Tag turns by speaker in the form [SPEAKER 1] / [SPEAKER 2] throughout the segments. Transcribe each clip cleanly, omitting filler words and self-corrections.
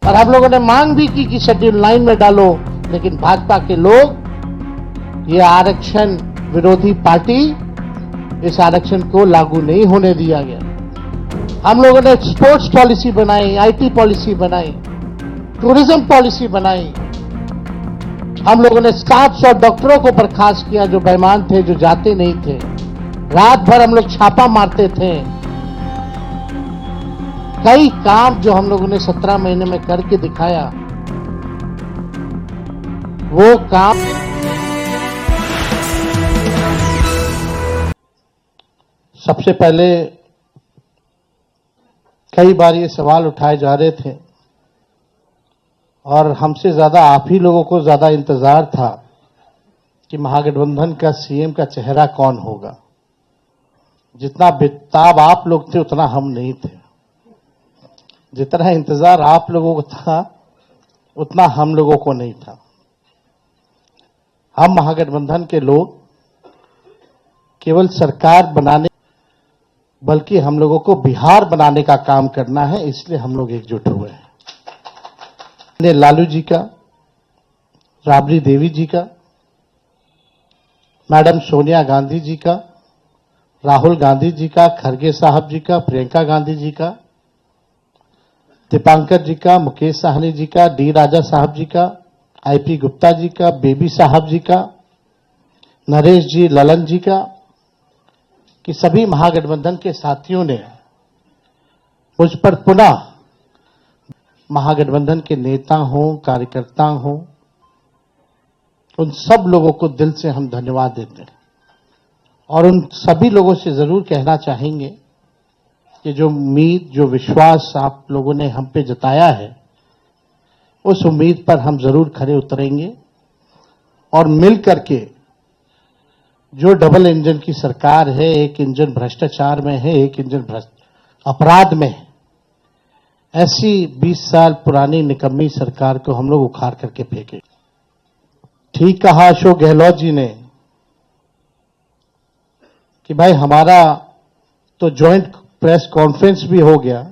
[SPEAKER 1] और हम लोगों ने मांग भी की कि शेड्यूल 9 में डालो, लेकिन भाजपा के लोग, ये आरक्षण विरोधी पार्टी, इस आरक्षण को लागू नहीं होने दिया गया। हम लोगों ने स्पोर्ट्स पॉलिसी बनाई, आईटी पॉलिसी बनाई, टूरिज्म पॉलिसी बनाई। हम लोगों ने 700 डॉक्टरों को बर्खास्त किया जो बेईमान थे, जो जाते नहीं थे। रात भर हम लोग छापा मारते थे। कई काम जो हम लोगों ने 17 महीने में करके दिखाया, वो काम सबसे पहले कई बार ये सवाल उठाए जा रहे थे और हमसे ज्यादा आप ही लोगों को ज्यादा इंतजार था कि महागठबंधन का सीएम का चेहरा कौन होगा। जितना बेताब आप लोग थे उतना हम नहीं थे। जितना इंतजार आप लोगों को था उतना हम लोगों को नहीं था। हम महागठबंधन के लोग केवल सरकार बनाने, बल्कि हम लोगों को बिहार बनाने का काम करना है, इसलिए हम लोग एकजुट हुए हैं। लालू जी का, राबड़ी देवी जी का, मैडम सोनिया गांधी जी का, राहुल गांधी जी का, खरगे साहब जी का, प्रियंका गांधी जी का, दीपांकर जी का, मुकेश साहनी जी का, डी राजा साहब जी का, आईपी गुप्ता जी का, बेबी साहब जी का, नरेश जी, ललन जी का, कि सभी महागठबंधन के साथियों ने मुझ पर पुनः, महागठबंधन के नेता हों, कार्यकर्ता हों, उन सब लोगों को दिल से हम धन्यवाद देते हैं। और उन सभी लोगों से जरूर कहना चाहेंगे कि जो उम्मीद, जो विश्वास आप लोगों ने हम पे जताया है, उस उम्मीद पर हम जरूर खरे उतरेंगे और मिल करके जो डबल इंजन की सरकार है, एक इंजन भ्रष्टाचार में है, एक इंजन अपराध में है, ऐसी 20 साल पुरानी निकम्मी सरकार को हम लोग उखाड़ करके फेंके। ठीक कहा अशोक गहलोत जी ने कि भाई हमारा तो ज्वाइंट प्रेस कॉन्फ्रेंस भी हो गया,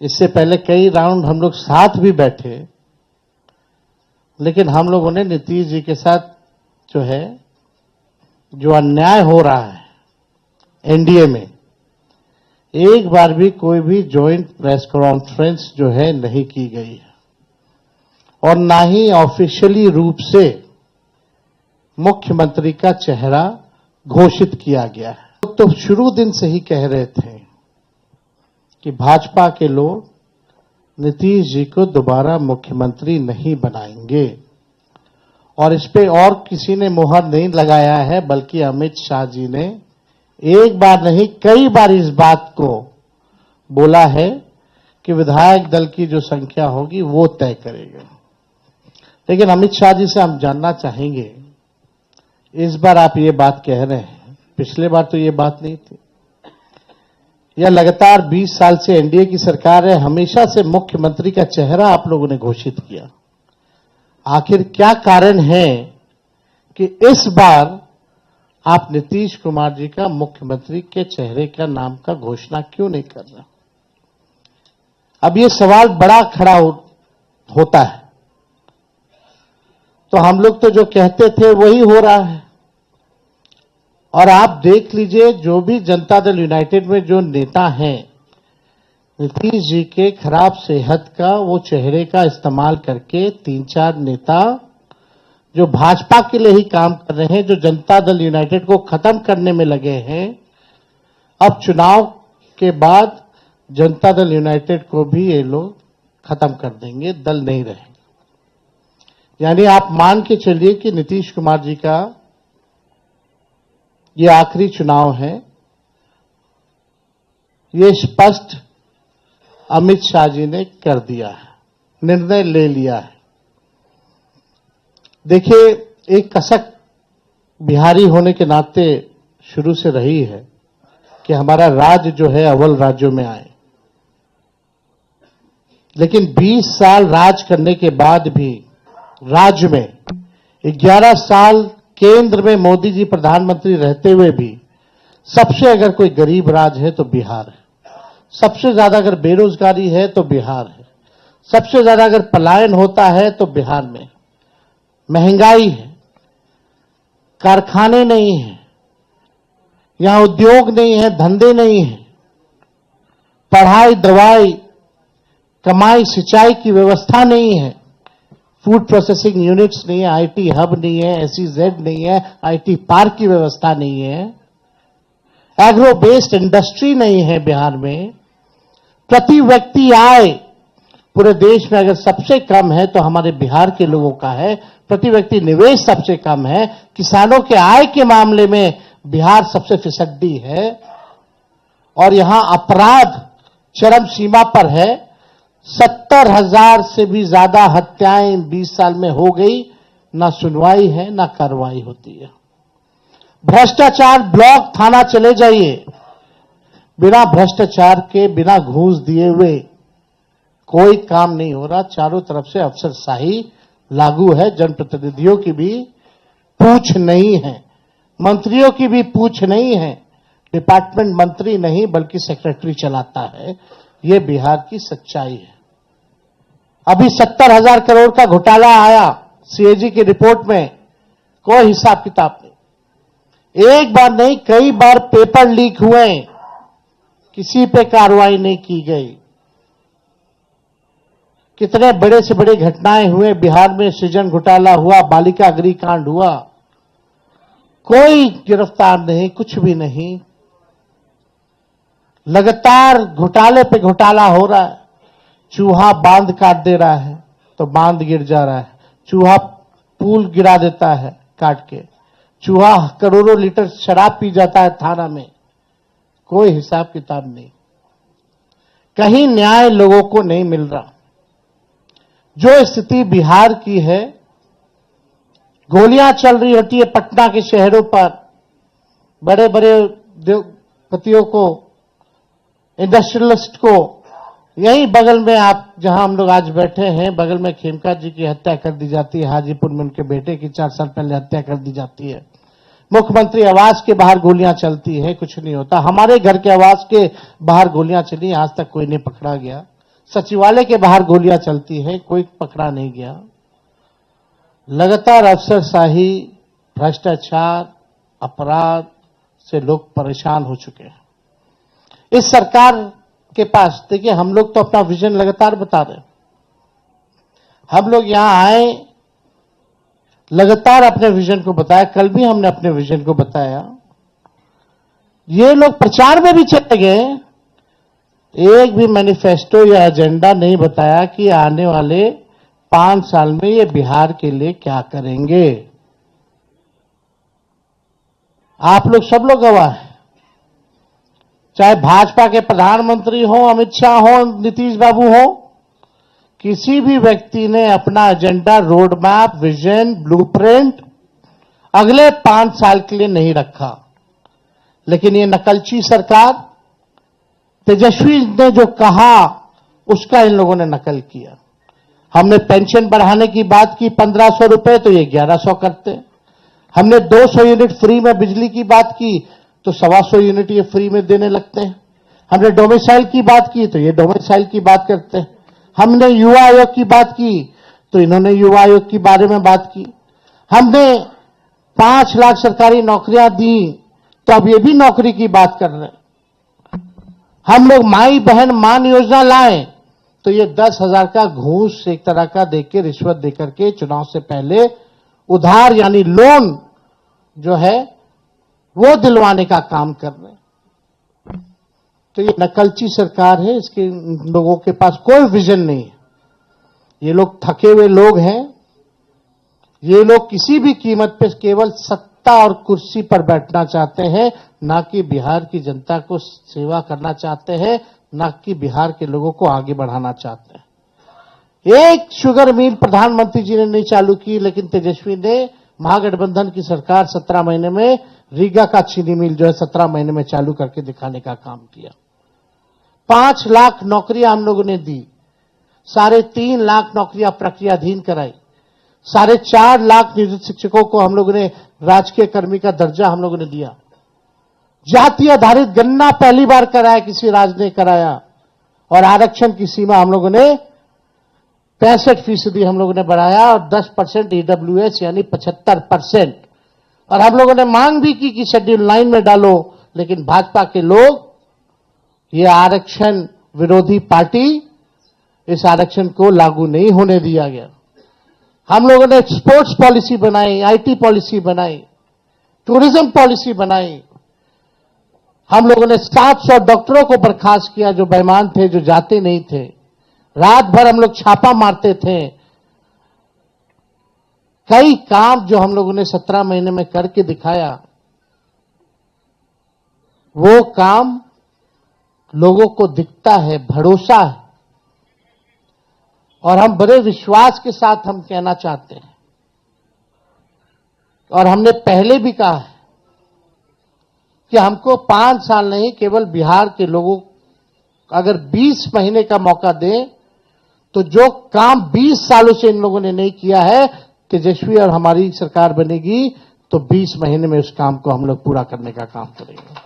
[SPEAKER 1] इससे पहले कई राउंड हम लोग साथ भी बैठे, लेकिन हम लोगों ने नीतीश जी के साथ जो है, जो अन्याय हो रहा है एनडीए में, एक बार भी कोई भी ज्वाइंट प्रेस कॉन्फ्रेंस जो है नहीं की गई है और ना ही ऑफिशियली रूप से मुख्यमंत्री का चेहरा घोषित किया गया है। तो शुरू दिन से ही कह रहे थे कि भाजपा के लोग नीतीश जी को दोबारा मुख्यमंत्री नहीं बनाएंगे और इस पे और किसी ने मुहर नहीं लगाया है, बल्कि अमित शाह जी ने एक बार नहीं कई बार इस बात को बोला है कि विधायक दल की जो संख्या होगी वो तय करेगा। लेकिन अमित शाह जी से हम जानना चाहेंगे, इस बार आप ये बात कह रहे हैं, पिछले बार तो ये बात नहीं थी। यह लगातार 20 साल से एनडीए की सरकार है, हमेशा से मुख्यमंत्री का चेहरा आप लोगों ने घोषित किया। आखिर क्या कारण है कि इस बार आप नीतीश कुमार जी का मुख्यमंत्री के चेहरे का नाम का घोषणा क्यों नहीं कर रहे? अब ये सवाल बड़ा खड़ा होता है। तो हम लोग तो जो कहते थे वही हो रहा है। और आप देख लीजिए, जो भी जनता दल यूनाइटेड में जो नेता हैं, नीतीश जी के खराब सेहत का वो चेहरे का इस्तेमाल करके 3-4 नेता जो भाजपा के लिए ही काम कर रहे हैं, जो जनता दल यूनाइटेड को खत्म करने में लगे हैं, अब चुनाव के बाद जनता दल यूनाइटेड को भी ये लोग खत्म कर देंगे, दल नहीं रहेंगे। यानी आप मान के चलिए कि नीतीश कुमार जी का ये आखिरी चुनाव है। ये स्पष्ट अमित शाह जी ने कर दिया है, निर्णय ले लिया है। देखिए, एक कसक बिहारी होने के नाते शुरू से रही है कि हमारा राज्य जो है अव्वल राज्यों में आए। लेकिन 20 साल राज करने के बाद भी राज्य में 11 साल केंद्र में मोदी जी प्रधानमंत्री रहते हुए भी सबसे अगर कोई गरीब राज्य है तो बिहार है। सबसे ज्यादा अगर बेरोजगारी है तो बिहार है। सबसे ज्यादा अगर पलायन होता है तो बिहार में। महंगाई है, कारखाने नहीं है, यहां उद्योग नहीं है, धंधे नहीं है, पढ़ाई, दवाई, कमाई, सिंचाई की व्यवस्था नहीं है, फूड प्रोसेसिंग यूनिट्स नहीं है, आईटी हब नहीं है, एसईजेड नहीं है, आईटी पार्क की व्यवस्था नहीं है, एग्रो बेस्ड इंडस्ट्री नहीं है बिहार में। प्रति व्यक्ति आय पूरे देश में अगर सबसे कम है तो हमारे बिहार के लोगों का है। प्रति व्यक्ति निवेश सबसे कम है। किसानों के आय के मामले में बिहार सबसे फिसड्डी है और यहां अपराध चरम सीमा पर है। 70,000 से भी ज्यादा हत्याएं 20 साल में हो गई, ना सुनवाई है ना कार्रवाई होती है। भ्रष्टाचार ब्लॉक थाना चले जाइए, बिना भ्रष्टाचार के, बिना घूस दिए हुए कोई काम नहीं हो रहा। चारों तरफ से अफसरशाही लागू है। जनप्रतिनिधियों की भी पूछ नहीं है, मंत्रियों की भी पूछ नहीं है। डिपार्टमेंट मंत्री नहीं बल्कि सेक्रेटरी चलाता है। ये बिहार की सच्चाई है। अभी 70,000 करोड़ का घोटाला आया सीएजी की रिपोर्ट में, कोई हिसाब किताब नहीं। एक बार नहीं, कई बार पेपर लीक हुए, किसी पे कार्रवाई नहीं की गई। कितने बड़े से बड़े घटनाएं हुए बिहार में। सृजन घोटाला हुआ, बालिका गृहकांड हुआ, कोई गिरफ्तार नहीं, कुछ भी नहीं। लगातार घोटाले पे घोटाला हो रहा है। चूहा बांध काट दे रहा है तो बांध गिर जा रहा है, चूहा पुल गिरा देता है काट के, चूहा करोड़ों लीटर शराब पी जाता है थाना में, कोई हिसाब किताब नहीं। कहीं न्याय लोगों को नहीं मिल रहा। जो स्थिति बिहार की है, गोलियां चल रही होती है पटना के शहरों पर, बड़े बड़े उद्योगपतियों को, इंडस्ट्रियलिस्ट को। यहीं बगल में आप जहां हम लोग आज बैठे हैं, बगल में खेमका जी की हत्या कर दी जाती है। हाजीपुर में उनके बेटे की 4 साल पहले हत्या कर दी जाती है। मुख्यमंत्री आवास के बाहर गोलियां चलती हैं, कुछ नहीं होता। हमारे घर के आवास के बाहर गोलियां चली, आज तक कोई नहीं पकड़ा गया। सचिवालय के बाहर गोलियां चलती हैं, कोई पकड़ा नहीं गया। लगातार अफसरशाही, भ्रष्टाचार, अपराध से लोग परेशान हो चुके हैं। इस सरकार के पास, देखिए, हम लोग तो अपना विजन लगातार बता रहे हैं। हम लोग यहां आए, लगातार अपने विजन को बताया। कल भी हमने अपने विजन को बताया। ये लोग प्रचार में भी चले गए, एक भी मैनिफेस्टो या एजेंडा नहीं बताया कि आने वाले 5 साल में ये बिहार के लिए क्या करेंगे। आप लोग सब लोग गवाह हैं। चाहे भाजपा के प्रधानमंत्री हो, अमित शाह हो, नीतीश बाबू हो, किसी भी व्यक्ति ने अपना agenda, road map, vision, blueprint अगले 5 साल के लिए नहीं रखा। लेकिन ये नकलची सरकार, तेजस्वी ने जो कहा उसका इन लोगों ने नकल किया। हमने पेंशन बढ़ाने की बात की 1500 रुपए, तो ये 1100 करते। हमने 200 यूनिट फ्री में बिजली की बात की तो 125 यूनिट ये फ्री में देने लगते हैं। हमने डोमिसाइल की बात की तो ये डोमिसाइल की बात करते हैं। हमने युवा आयोग की बात की तो इन्होंने युवा आयोग के बारे में बात की। हमने 5 लाख सरकारी नौकरियां दी तो अब ये भी नौकरी की बात कर रहे हैं। हम लोग माई बहन मान योजना लाए तो ये 10,000 का घूस एक तरह का देके, रिश्वत देकर के चुनाव से पहले उधार यानी लोन जो है वो दिलवाने का काम कर रहे हैं। तो ये नकलची सरकार है। इसके लोगों के पास कोई विजन नहीं है। ये लोग थके हुए लोग हैं। ये लोग किसी भी कीमत पे केवल सत्ता और कुर्सी पर बैठना चाहते हैं, ना कि बिहार की जनता को सेवा करना चाहते हैं, ना कि बिहार के लोगों को आगे बढ़ाना चाहते हैं। एक शुगर मिल प्रधानमंत्री जी ने नहीं चालू की, लेकिन तेजस्वी ने महागठबंधन की सरकार 17 महीने में रीगा का चीनी मिल जो है 17 महीने में चालू करके दिखाने का काम किया। 5 लाख नौकरियां हम लोगों ने दी, 3.5 लाख नौकरियां प्रक्रियाधीन कराई, 4.5 लाख नियोजित शिक्षकों को हम लोगों ने राजकीय कर्मी का दर्जा हम लोगों ने दिया। जाति आधारित गणना पहली बार कराया, किसी राज्य ने कराया। और आरक्षण की सीमा हम लोगों ने 65% हम लोगों ने बढ़ाया और 10% EWS यानी 75%। और हम लोगों ने मांग भी की कि शेड्यूल 9 में डालो, लेकिन भाजपा के लोग, ये आरक्षण विरोधी पार्टी, इस आरक्षण को लागू नहीं होने दिया गया। हम लोगों ने स्पोर्ट्स पॉलिसी बनाई, IT पॉलिसी बनाई, टूरिज्म पॉलिसी बनाई। हम लोगों ने 700 डॉक्टरों को बर्खास्त किया जो बेईमान थे, जो जाते नहीं थे। रात भर हम लोग छापा मारते थे। कई काम जो हम लोगों ने 17 महीने में करके दिखाया, वो काम लोगों को दिखता है, भरोसा है। और हम बड़े विश्वास के साथ हम कहना चाहते हैं, और हमने पहले भी कहा है कि हमको 5 साल नहीं, केवल बिहार के लोगों अगर 20 महीने का मौका दें, तो जो काम 20 सालों से इन लोगों ने नहीं किया है, तेजस्वी और हमारी सरकार बनेगी तो 20 महीने में उस काम को हम लोग पूरा करने का काम करेंगे।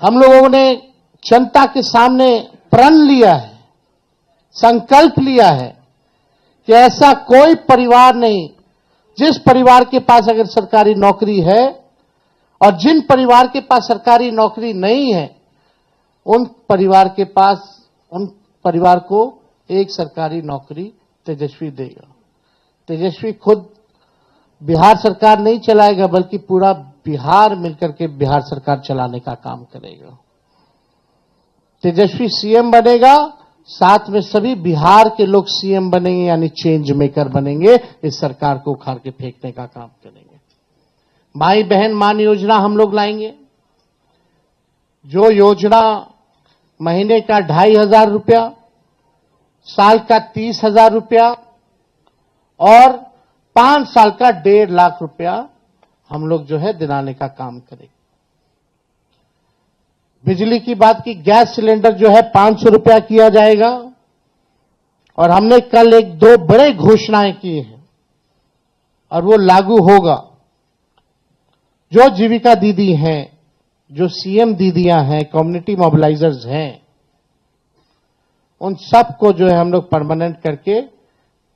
[SPEAKER 1] हम लोगों ने जनता के सामने प्रण लिया है, संकल्प लिया है कि ऐसा कोई परिवार नहीं, जिस परिवार के पास अगर सरकारी नौकरी है और जिन परिवार के पास सरकारी नौकरी नहीं है, उन परिवार को एक सरकारी नौकरी तेजस्वी देगा। तेजस्वी खुद बिहार सरकार नहीं चलाएगा, बल्कि पूरा बिहार मिलकर के बिहार सरकार चलाने का काम करेगा। तेजस्वी सीएम बनेगा, साथ में सभी बिहार के लोग सीएम बनेंगे, यानी चेंज मेकर बनेंगे। इस सरकार को उखाड़ के फेंकने का काम करेंगे। माई बहन मान योजना हम लोग लाएंगे, जो योजना महीने का 2,500 रुपया, साल का 30,000 रुपया और 5 साल का 1.5 लाख रुपया हम लोग जो है दिलाने का काम करेंगे। बिजली की बात की, गैस सिलेंडर जो है 500 रुपया किया जाएगा। और हमने कल 1-2 बड़े घोषणाएं की हैं और वो लागू होगा। जो जीविका दीदी हैं, जो सीएम दीदियां हैं, कम्युनिटी मोबिलाइजर्स हैं, उन सबको जो है हम लोग परमानेंट करके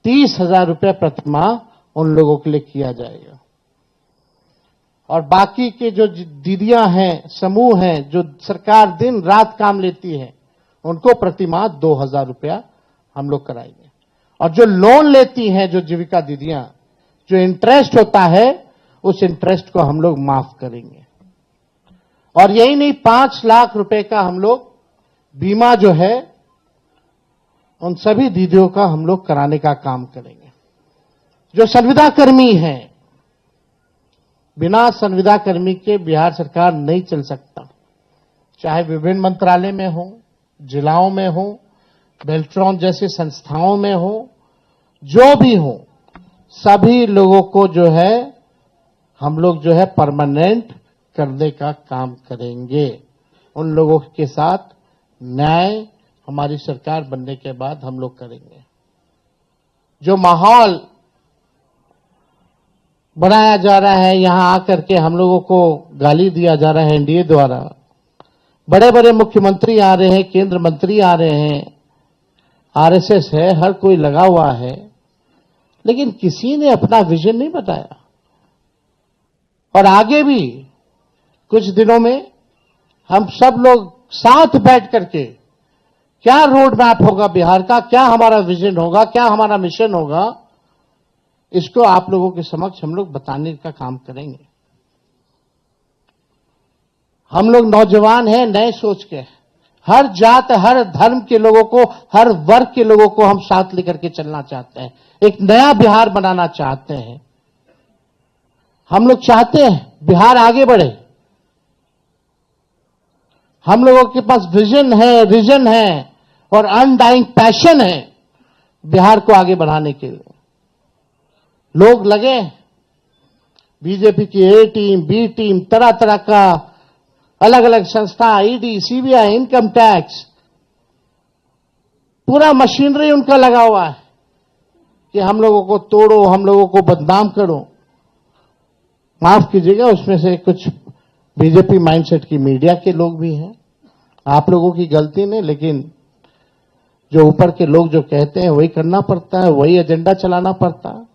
[SPEAKER 1] 30,000 रुपये प्रति माह उन लोगों के लिए किया जाएगा। और बाकी के जो दीदियां हैं, समूह हैं, जो सरकार दिन रात काम लेती है, उनको प्रति माह 2,000 रुपया हम लोग कराएंगे। और जो लोन लेती हैं, जो जीविका दीदियां, जो इंटरेस्ट होता है, उस इंटरेस्ट को हम लोग माफ करेंगे। और यही नहीं, 5 लाख रुपए का हम लोग बीमा जो है उन सभी दीदियों का हम लोग कराने का काम करेंगे। जो संविदा कर्मी हैं, बिना संविदा कर्मी के बिहार सरकार नहीं चल सकता। चाहे विभिन्न मंत्रालय में हो, जिलाओं में हो, बेल्ट्रॉन जैसे संस्थाओं में हो, जो भी हो, सभी लोगों को जो है हम लोग जो है परमानेंट करने का काम करेंगे। उन लोगों के साथ न्याय हमारी सरकार बनने के बाद हम लोग करेंगे। जो माहौल बनाया जा रहा है, यहां आकर के हम लोगों को गाली दिया जा रहा है एनडीए द्वारा, बड़े बड़े मुख्यमंत्री आ रहे हैं, केंद्र मंत्री आ रहे हैं, आरएसएस है, हर कोई लगा हुआ है, लेकिन किसी ने अपना विजन नहीं बताया। और आगे भी कुछ दिनों में हम सब लोग साथ बैठ करके क्या रोड मैप होगा बिहार का, क्या हमारा विजन होगा, क्या हमारा मिशन होगा, इसको आप लोगों के समक्ष हम लोग बताने का काम करेंगे। हम लोग नौजवान हैं, नए सोच के, हर जात, हर धर्म के लोगों को, हर वर्ग के लोगों को हम साथ लेकर के चलना चाहते हैं। एक नया बिहार बनाना चाहते हैं। हम लोग चाहते हैं बिहार आगे बढ़े। हम लोगों के पास विजन है, विजन है और अनडाइंग पैशन है बिहार को आगे बढ़ाने के लिए। लोग लगे, बीजेपी की ए टीम, बी टीम, तरह तरह का अलग अलग संस्था, ईडी, सीबीआई, इनकम टैक्स, पूरा मशीनरी उनका लगा हुआ है कि हम लोगों को तोड़ो, हम लोगों को बदनाम करो। माफ कीजिएगा, उसमें से कुछ बीजेपी माइंडसेट की मीडिया के लोग भी हैं। आप लोगों की गलती नहीं, लेकिन जो ऊपर के लोग जो कहते हैं वही करना पड़ता है, वही एजेंडा चलाना पड़ता है।